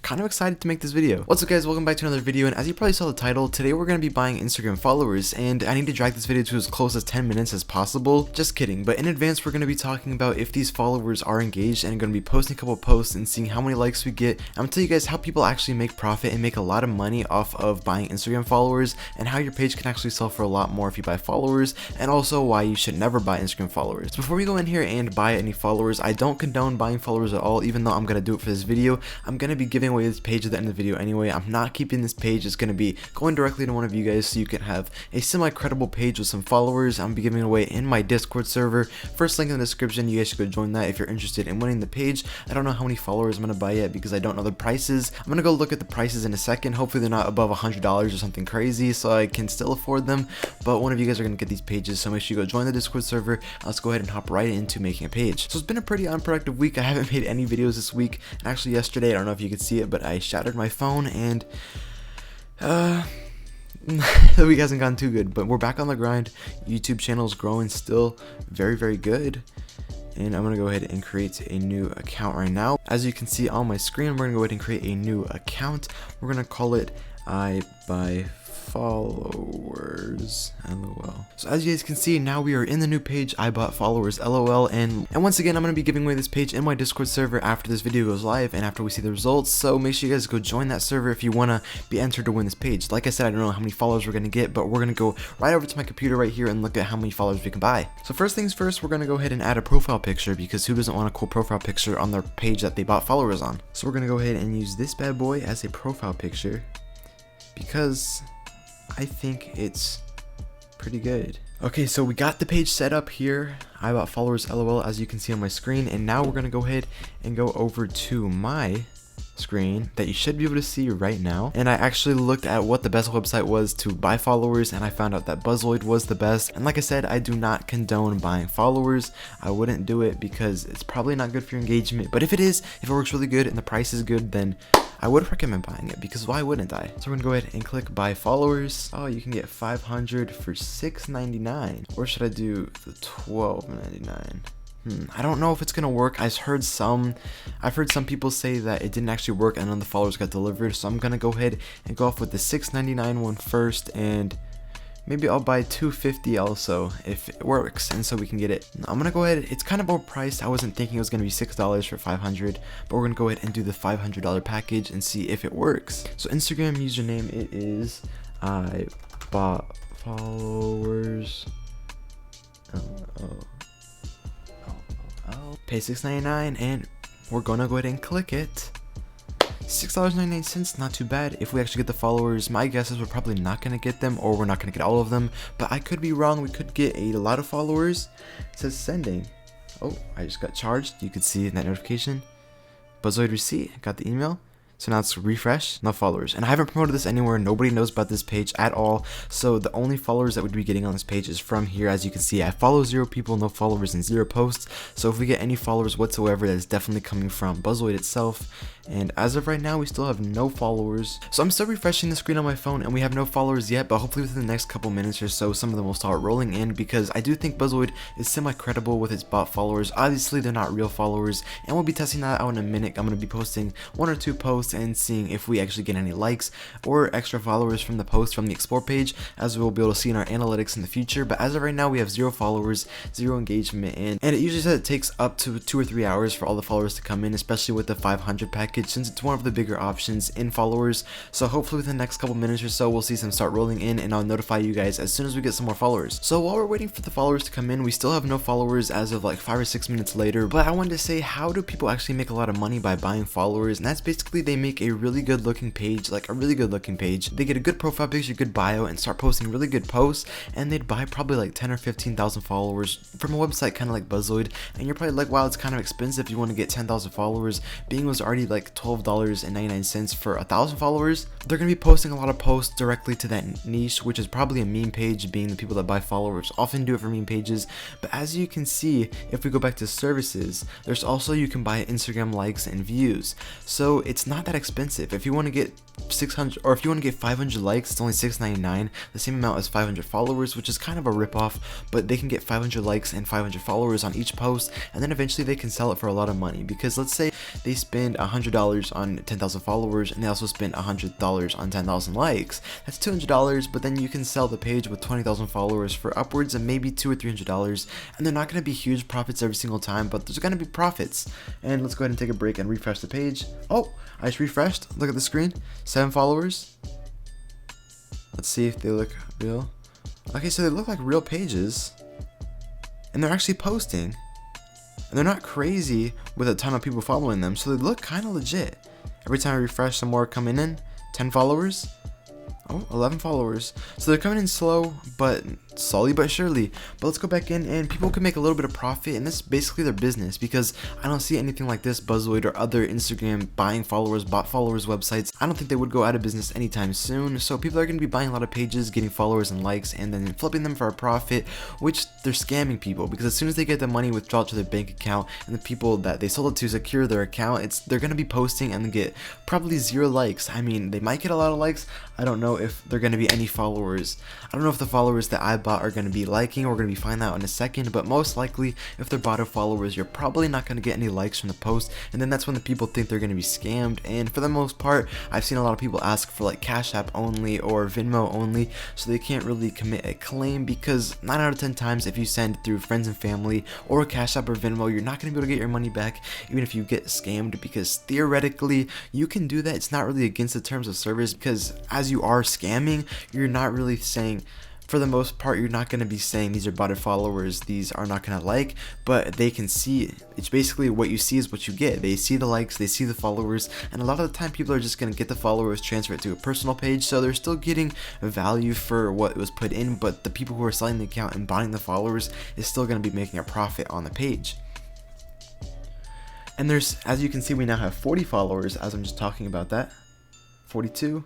kind of excited to make this video. What's up guys, welcome back to another video, and as you probably saw the title, today we're going to be buying Instagram followers, and I need to drag this video to as close as 10 minutes as possible. Just kidding, but in advance we're going to be talking about if these followers are engaged, and I'm going to be posting a couple of posts and seeing how many likes we get. I'm going to tell you guys how people actually make profit and make a lot of money off of buying Instagram followers, and how your page can actually sell for a lot more if you buy followers, and also why you should never buy Instagram followers. Before we go in here and buy any followers, I don't condone buying followers at all, even though I'm going to do it for this video. I'm going to be giving away this page at the end of the video anyway. I'm not keeping this page. It's going to be going directly to one of you guys so you can have a semi-credible page with some followers. I'm going to be giving it away in my Discord server. First link in the description. You guys should go join that if you're interested in winning the page. I don't know how many followers I'm going to buy yet because I don't know the prices. I'm going to go look at the prices in a second. Hopefully they're not above $100 or something crazy so I can still afford them. But one of you guys are going to get these pages, so make sure you go join the Discord server. Let's go ahead and hop right into making a page. So it's been a pretty unproductive week. I haven't made any videos this week. And actually yesterday, I don't know if you could see it, but I shattered my phone, and the week hasn't gone too good, but we're back on the grind. YouTube channel is growing still very good, and I'm gonna go ahead and create a new account right now. As you can see on my screen, we're gonna go ahead and create a new account. We're gonna call it I Buy Followers, lol. So as you guys can see, now we are in the new page I Bought Followers, lol. And once again, I'm going to be giving away this page in my Discord server after this video goes live and after we see the results, so make sure you guys go join that server if you want to be entered to win this page. Like I said, I don't know how many followers we're going to get, but we're going to go right over to my computer right here and look at how many followers we can buy. So first things first, we're going to go ahead and add a profile picture, because who doesn't want a cool profile picture on their page that they bought followers on? So we're going to go ahead and use this bad boy as a profile picture, because I think it's pretty good. Okay, so we got the page set up here. I Bought Followers, lol, as you can see on my screen. And now we're going to go ahead and go over to my screen that you should be able to see right now. And I actually looked at what the best website was to buy followers, and I found out that Buzzloid was the best. And like I said, I do not condone buying followers. I wouldn't do it because it's probably not good for your engagement. But if it is, if it works really good and the price is good, then I would recommend buying it, because why wouldn't I? So we're gonna go ahead and click buy followers. Oh, you can get 500 for $6.99. Or should I do the $12.99? I don't know if it's gonna work. I've heard some people say that it didn't actually work and none of the followers got delivered. So I'm gonna go ahead and go off with the $6.99 one first, and maybe I'll buy $2.50 also if it works, and so we can get it. I'm gonna go ahead. It's kind of overpriced. I wasn't thinking it was gonna be $6 for 500, but we're gonna go ahead and do the $500 package and see if it works. So Instagram username, it is I Bought Followers. Pay $6.99, and we're gonna go ahead and click it. $6.99, not too bad. If we actually get the followers, my guess is we're probably not going to get them, or we're not going to get all of them, but I could be wrong. We could get a lot of followers. It says sending. Oh, I just got charged. You could see that notification. Buzzloid receipt, got the email. So now let's refresh, no followers. And I haven't promoted this anywhere. Nobody knows about this page at all. So the only followers that we'd be getting on this page is from here. As you can see, I follow 0 people, no followers, and 0 posts. So if we get any followers whatsoever, that's definitely coming from Buzzloid itself. And as of right now, we still have no followers. So I'm still refreshing the screen on my phone, and we have no followers yet, but hopefully within the next couple minutes or so, some of them will start rolling in, because I do think Buzzloid is semi-credible with its bot followers. Obviously, they're not real followers, and we'll be testing that out in a minute. I'm going to be posting 1 or 2 posts and seeing if we actually get any likes or extra followers from the post from the explore page, as we'll be able to see in our analytics in the future. But as of right now, we have 0 followers, 0 engagement, and it usually says it takes up to 2 or 3 hours for all the followers to come in, especially with the 500 package, since it's one of the bigger options in followers. So hopefully within the next couple minutes or so, we'll see some start rolling in, and I'll notify you guys as soon as we get some more followers. So while we're waiting for the followers to come in, we still have no followers as of like 5 or 6 minutes later. But I wanted to say, how do people actually make a lot of money by buying followers? And that's basically, they make a really good looking page, like a really good looking page. They get a good profile picture, good bio, and start posting really good posts, and they'd buy probably like 10 or 15,000 followers from a website kind of like Buzzloid. And you're probably like, wow, it's kind of expensive if you want to get 10,000 followers. Bing was already like $12.99 for 1,000 followers. They're going to be posting a lot of posts directly to that niche, which is probably a meme page, being the people that buy followers often do it for meme pages. But as you can see, if we go back to services, there's also, you can buy Instagram likes and views. So it's not that expensive. If you want to get 600, or if you want to get 500 likes, it's only $6.99, the same amount as 500 followers, which is kind of a ripoff, but they can get 500 likes and 500 followers on each post, and then eventually they can sell it for a lot of money. Because let's say they spend $100 on 10,000 followers, and they also spend $100 on 10,000 likes. That's $200, but then you can sell the page with 20,000 followers for upwards of maybe $200 or $300, and they're not going to be huge profits every single time, but there's going to be profits. And let's go ahead and take a break and refresh the page. Oh, I just refreshed. Look at the screen. 7 followers. Let's see if they look real. Okay, so they look like real pages, and they're actually posting, and they're not crazy with a ton of people following them, so they look kind of legit. Every time I refresh, some more coming in. 10 followers. Oh, 11 followers. So they're coming in slow, but slowly but surely. But let's go back in, and people can make a little bit of profit, and this is basically their business, because I don't see anything like this Buzzwoid or other Instagram buying followers, bot followers websites. I don't think they would go out of business anytime soon. So people are going to be buying a lot of pages, getting followers and likes, and then flipping them for a profit, which they're scamming people, because as soon as they get the money withdrawn to their bank account, and the people that they sold it to secure their account, they're going to be posting and get probably 0 likes. I mean, they might get a lot of likes. I don't know if they're going to be any followers. I don't know if the followers that I bought are going to be liking. We're going to be finding out in a second, but most likely if they're bot followers, you're probably not going to get any likes from the post, and then that's when the people think they're going to be scammed. And for the most part, I've seen a lot of people ask for like Cash App only or Venmo only, so they can't really commit a claim, because 9 out of 10 times if you send through friends and family or Cash App or Venmo, you're not going to be able to get your money back even if you get scammed, because theoretically you can do that. It's not really against the terms of service, because as you are scamming, you're not really saying, for the most part, you're not going to be saying these are botted followers, these are not going to like, but they can see. It's basically what you see is what you get. They see the likes, they see the followers, and a lot of the time people are just going to get the followers, transfer it to a personal page, so they're still getting value for what was put in, but the people who are selling the account and buying the followers is still going to be making a profit on the page. And there's, as you can see, we now have 40 followers as I'm just talking about that. 42.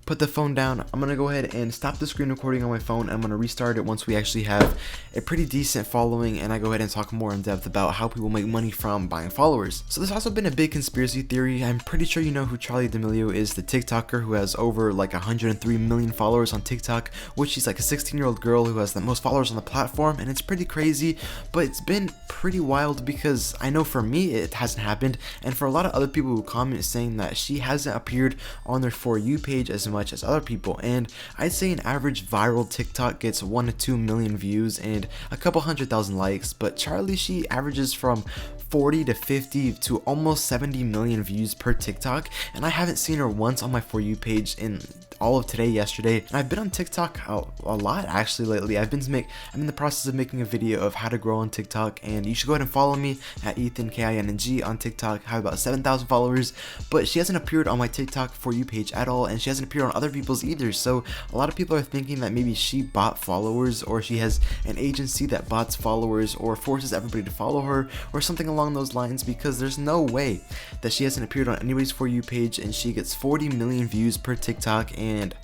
Put the phone down. I'm gonna go ahead and stop the screen recording on my phone, and I'm gonna restart it once we actually have a pretty decent following, and I go ahead and talk more in depth about how people make money from buying followers. So there's also been a big conspiracy theory. I'm pretty sure you know who Charli D'Amelio is, the TikToker who has over like 103 million followers on TikTok, which she's like a 16-year-old girl who has the most followers on the platform, and it's pretty crazy, but it's been pretty wild, because I know for me it hasn't happened, and for a lot of other people who comment saying that she hasn't appeared on their For You page as much as other people. And I'd say an average viral TikTok gets 1 to 2 million views and a couple 100,000 likes, but Charli, she averages from 40 to 50 to almost 70 million views per TikTok, and I haven't seen her once on my For You page in all of today, yesterday, and I've been on TikTok a lot actually lately. I'm in the process of making a video of how to grow on TikTok, and you should go ahead and follow me at Ethan KING on TikTok. I have about 7,000 followers, but she hasn't appeared on my TikTok For You page at all, and she hasn't appeared on other people's either, so a lot of people are thinking that maybe she bought followers, or she has an agency that bots followers or forces everybody to follow her, or something along those lines, because there's no way that she hasn't appeared on anybody's For You page and she gets 40 million views per TikTok, and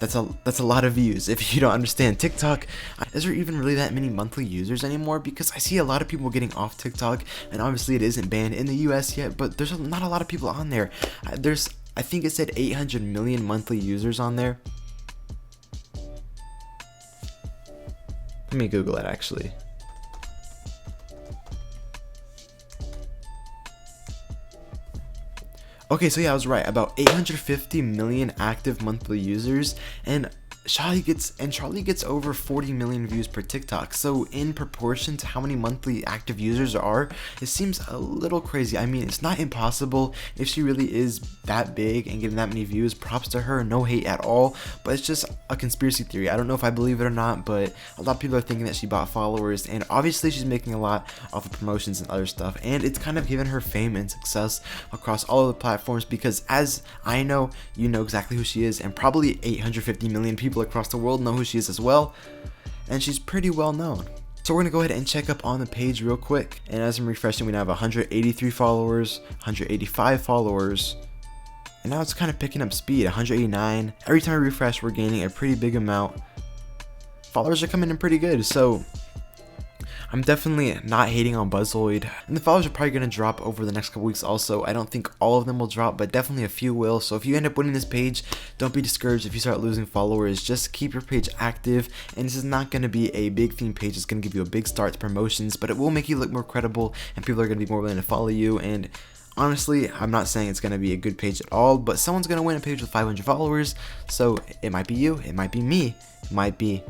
that's a lot of views. If you don't understand TikTok, is there even really that many monthly users anymore? Because I see a lot of people getting off TikTok, and obviously it isn't banned in the US yet, but there's not a lot of people on there. I think it said 800 million monthly users on there. Let me Google it actually. Okay, so yeah, I was right. About 850 million active monthly users, and Charli gets over 40 million views per TikTok. So in proportion to how many monthly active users there are, it seems a little crazy. I mean, it's not impossible if she really is that big and getting that many views. Props to her, no hate at all, but it's just a conspiracy theory. I don't know if I believe it or not, but a lot of people are thinking that she bought followers, and obviously she's making a lot off of promotions and other stuff, and it's kind of given her fame and success across all of the platforms, because as I know, you know exactly who she is, and probably 850 million people across the world know who she is as well, and she's pretty well known. So we're gonna go ahead and check up on the page real quick, and as I'm refreshing, we now have 183 followers, 185 followers, and now it's kind of picking up speed. 189. Every time I refresh, we're gaining a pretty big amount. Followers are coming in pretty good, so I'm definitely not hating on Buzzoid, and the followers are probably going to drop over the next couple weeks also. I don't think all of them will drop, but definitely a few will. So if you end up winning this page, don't be discouraged if you start losing followers. Just keep your page active, and this is not going to be a big theme page. It's going to give you a big start to promotions, but it will make you look more credible, and people are going to be more willing to follow you. And honestly, I'm not saying it's going to be a good page at all, but someone's going to win a page with 500 followers, so it might be you, it might be me, it might be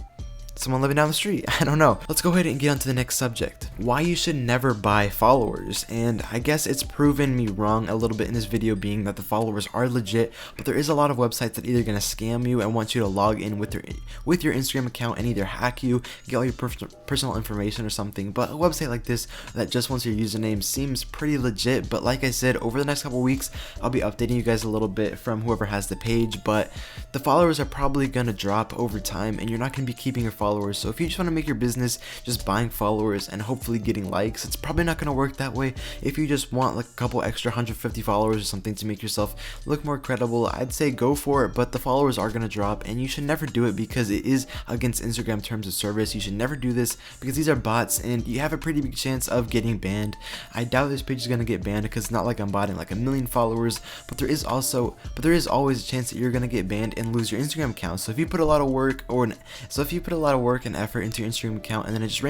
someone living down the street. I don't know. Let's go ahead and get on to the next subject. Why you should never buy followers. And I guess it's proven me wrong a little bit in this video, being that the followers are legit, but there is a lot of websites that either gonna scam you and want you to log in with your Instagram account and either hack you, get all your personal information or something. But a website like this that just wants your username seems pretty legit. But like I said, over the next couple weeks, I'll be updating you guys a little bit from whoever has the page, but the followers are probably gonna drop over time, and you're not gonna be keeping your followers. So if you just want to make your business just buying followers and hopefully getting likes, it's probably not going to work that way. If you just want like a couple extra 150 followers or something to make yourself look more credible, I'd say go for it, but the followers are going to drop, and you should never do it because it is against Instagram terms of service. You should never do this because these are bots, and you have a pretty big chance of getting banned. I doubt this page is going to get banned because it's not like I'm botting like 1 million followers, but there is always a chance that you're going to get banned and lose your Instagram account. So if you put a lot of work and effort into your Instagram account, and then it just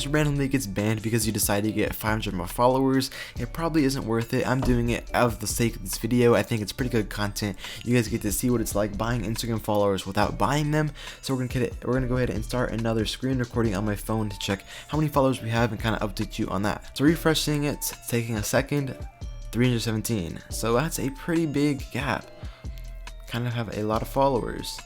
randomly gets banned because you decide to get 500 more followers, it probably isn't worth it. I'm doing it out of the sake of this video. I think it's pretty good content. You guys get to see what it's like buying Instagram followers without buying them. So we're gonna go ahead and start another screen recording on my phone to check how many followers we have and kind of update you on that. So refreshing it's taking a second. 317. So that's a pretty big gap. Kind of have a lot of followers.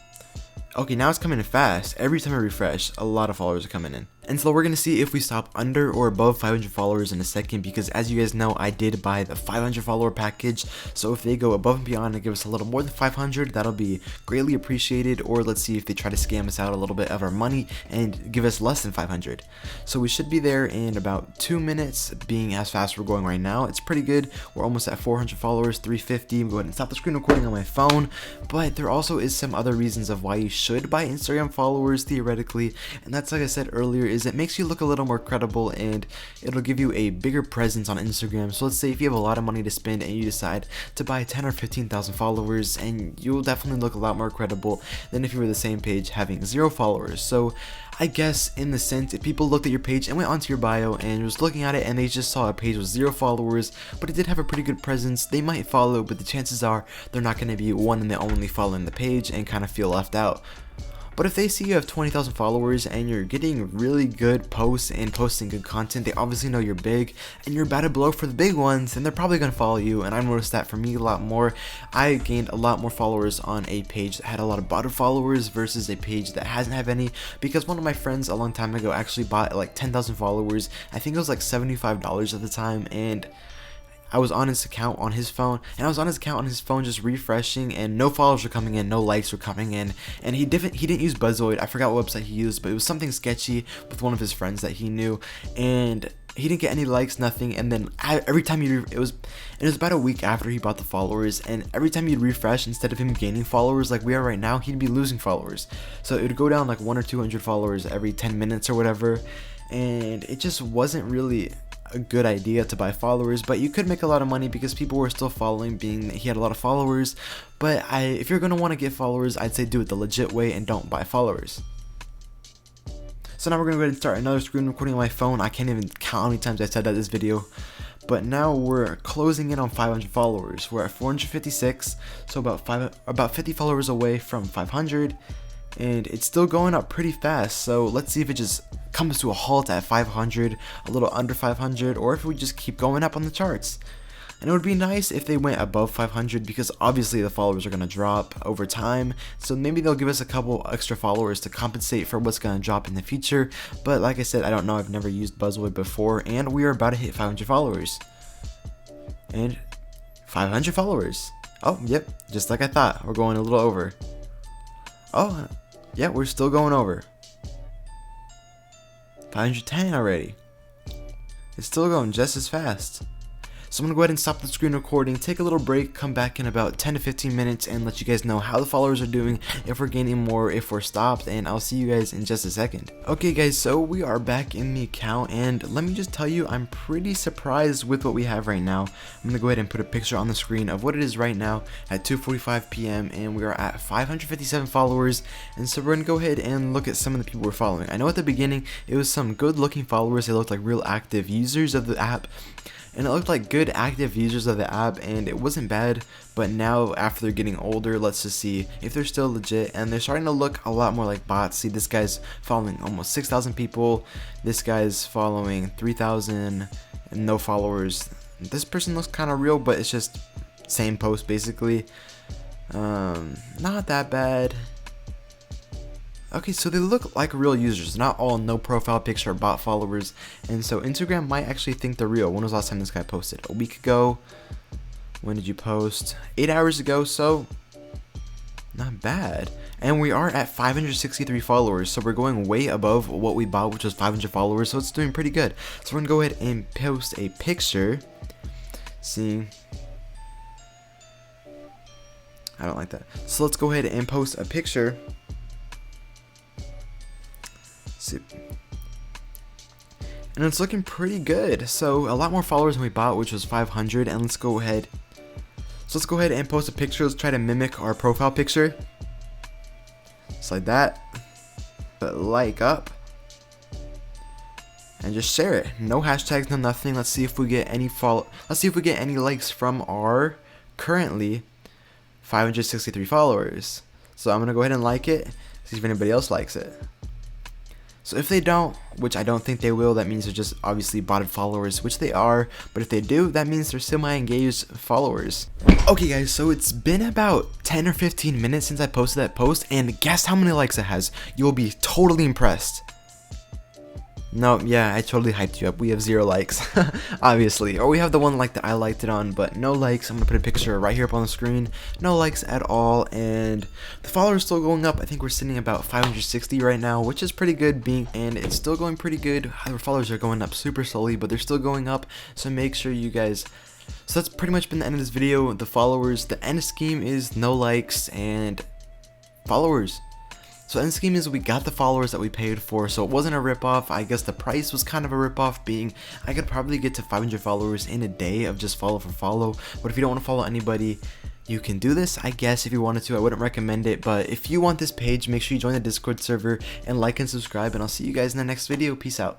Okay, now it's coming in fast. Every time I refresh, a lot of followers are coming in. And so we're going to see if we stop under or above 500 followers in a second, because as you guys know, I did buy the 500 follower package. So if they go above and beyond and give us a little more than 500, that'll be greatly appreciated. Or let's see if they try to scam us out a little bit of our money and give us less than 500. So we should be there in about 2 minutes, being as fast as we're going right now. It's pretty good. We're almost at 400 followers, 350. I'm going to stop the screen recording on my phone. But there also is some other reasons of why you should buy Instagram followers theoretically. And that's, like I said earlier, is it makes you look a little more credible, and it'll give you a bigger presence on Instagram. So let's say if you have a lot of money to spend and you decide to buy 10 or 15,000 followers, and you'll definitely look a lot more credible than if you were the same page having 0 followers. So I guess in the sense, if people looked at your page and went onto your bio and was looking at it and they just saw a page with 0 followers, but it did have a pretty good presence, they might follow, but the chances are they're not going to be one and the only following the page and kind of feel left out. But if they see you have 20,000 followers and you're getting really good posts and posting good content, they obviously know you're big and you're about to blow for the big ones, and they're probably going to follow you. And I noticed that for me a lot more. I gained a lot more followers on a page that had a lot of botted followers versus a page that hasn't have any, because one of my friends a long time ago actually bought like 10,000 followers. I think it was like $75 at the time, and I was on his account on his phone, just refreshing, and no followers were coming in, no likes were coming in, and he didn't use Buzzoid. I forgot what website he used, but it was something sketchy with one of his friends that he knew, and he didn't get any likes, nothing. And then every time it was about a week after he bought the followers, and every time you'd refresh, instead of him gaining followers like we are right now, he'd be losing followers. So it would go down like 100 or 200 followers every 10 minutes or whatever, and it just wasn't really a good idea to buy followers. But you could make a lot of money because people were still following, being that he had a lot of followers. But if you're going to want to get followers, I'd say do it the legit way and don't buy followers. So now we're going to go ahead and start another screen recording on my phone. I can't even count how many times I said that in this video. But now we're closing in on 500 followers. We're at 456, so about 50 followers away from 500. And it's still going up pretty fast, so let's see if it just comes to a halt at 500, a little under 500, or if we just keep going up on the charts. And it would be nice if they went above 500, because obviously the followers are going to drop over time, so maybe they'll give us a couple extra followers to compensate for what's going to drop in the future. But like I said, I don't know, I've never used Buzzoid before, and we are about to hit 500 followers. And 500 followers. Oh, yep, just like I thought, we're going a little over. Oh, yeah, we're still going over. 510 already. It's still going just as fast. So I'm gonna go ahead and stop the screen recording, take a little break, come back in about 10 to 15 minutes and let you guys know how the followers are doing, if we're gaining more, if we're stopped, and I'll see you guys in just a second. Okay guys, so we are back in the account, and let me just tell you, I'm pretty surprised with what we have right now. I'm gonna go ahead and put a picture on the screen of what it is right now at 2:45 p.m. and we are at 557 followers. And so we're gonna go ahead and look at some of the people we're following. I know at the beginning it was some good looking followers, they looked like real active users of the app, and it looked like good active users of the app, and it wasn't bad. But now after they're getting older, let's just see if they're still legit, and they're starting to look a lot more like bots. See, this guy's following almost 6,000 people, this guy's following 3,000 and no followers. This person looks kind of real, but it's just same post basically. Not that bad. Okay, so they look like real users, not all no profile picture bot followers, and so Instagram might actually think they're real. When was the last time this guy posted? A week ago? When did you post? 8 hours ago, so not bad. And we are at 563 followers, so we're going way above what we bought, which was 500 followers, so it's doing pretty good. So we're gonna go ahead and post a picture. See, I don't like that. So let's go ahead and post a picture. See. And it's looking pretty good. So a lot more followers than we bought, which was 500. And let's go ahead. So let's go ahead and post a picture. Let's try to mimic our profile picture. Just like that. But like up. And just share it. No hashtags, no nothing. Let's see if we get any Let's see if we get any likes from our currently 563 followers. So I'm gonna go ahead and like it. See if anybody else likes it. So if they don't, which I don't think they will, that means they're just obviously botted followers, which they are. But if they do, that means they're semi-engaged followers. Okay guys, so it's been about 10 or 15 minutes since I posted that post, and guess how many likes it has? You'll be totally impressed. No, yeah, I totally hyped you up. We have 0 likes, obviously. Or we have the one like that I liked it on, but no likes. I'm gonna put a picture right here up on the screen. No likes at all, and the followers still going up. I think we're sitting about 560 right now, which is pretty good, and it's still going pretty good. Our followers are going up super slowly, but they're still going up, so make sure you guys... So that's pretty much been the end of this video. The followers, the end scheme is no likes and followers. So end scheme is we got the followers that we paid for, so it wasn't a ripoff. I guess the price was kind of a ripoff, being I could probably get to 500 followers in a day of just follow for follow. But if you don't want to follow anybody, you can do this, I guess, if you wanted to. I wouldn't recommend it, but if you want this page, make sure you join the Discord server and like and subscribe, and I'll see you guys in the next video. Peace out.